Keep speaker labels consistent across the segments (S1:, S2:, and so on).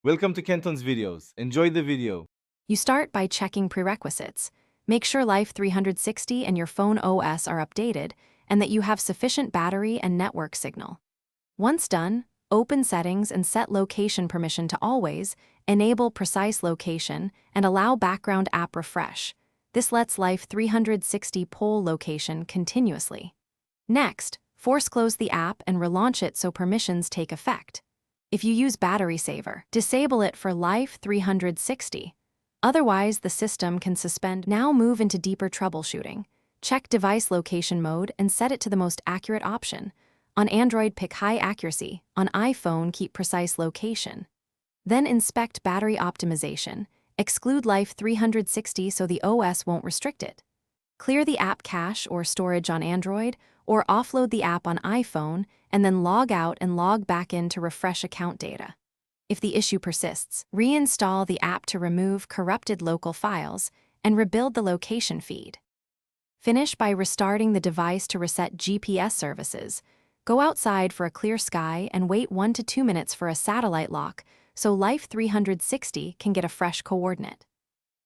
S1: Welcome to Kenton's videos. Enjoy the video.
S2: You start by checking prerequisites. Make sure Life360 and your phone OS are updated and that you have sufficient battery and network signal. Once done, open Settings and set location permission to always, enable precise location, and allow background app refresh. This lets Life360 poll location continuously. Next, force close the app and relaunch it so permissions take effect. If you use Battery Saver, disable it for Life360. Otherwise, the system can suspend. Now move into deeper troubleshooting. Check device location mode and set it to the most accurate option. On Android, pick high accuracy. On iPhone, keep precise location. Then inspect battery optimization. Exclude Life360 so the OS won't restrict it. Clear the app cache or storage on Android, or offload the app on iPhone, and then log out and log back in to refresh account data. If the issue persists, reinstall the app to remove corrupted local files and rebuild the location feed. Finish by restarting the device to reset GPS services. Go outside for a clear sky and wait 1 to 2 minutes for a satellite lock so Life360 can get a fresh coordinate.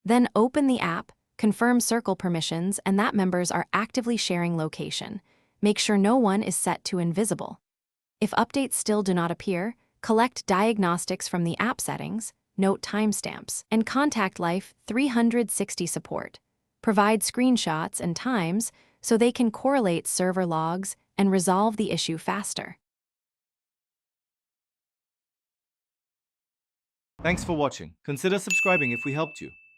S2: Then open the app, confirm circle permissions and that members are actively sharing location. Make sure no one is set to invisible. If updates still do not appear, collect diagnostics from the app settings, note timestamps, and contact Life360 support. Provide screenshots and times so they can correlate server logs and resolve the issue faster.
S1: Thanks for watching. Consider subscribing if we helped you.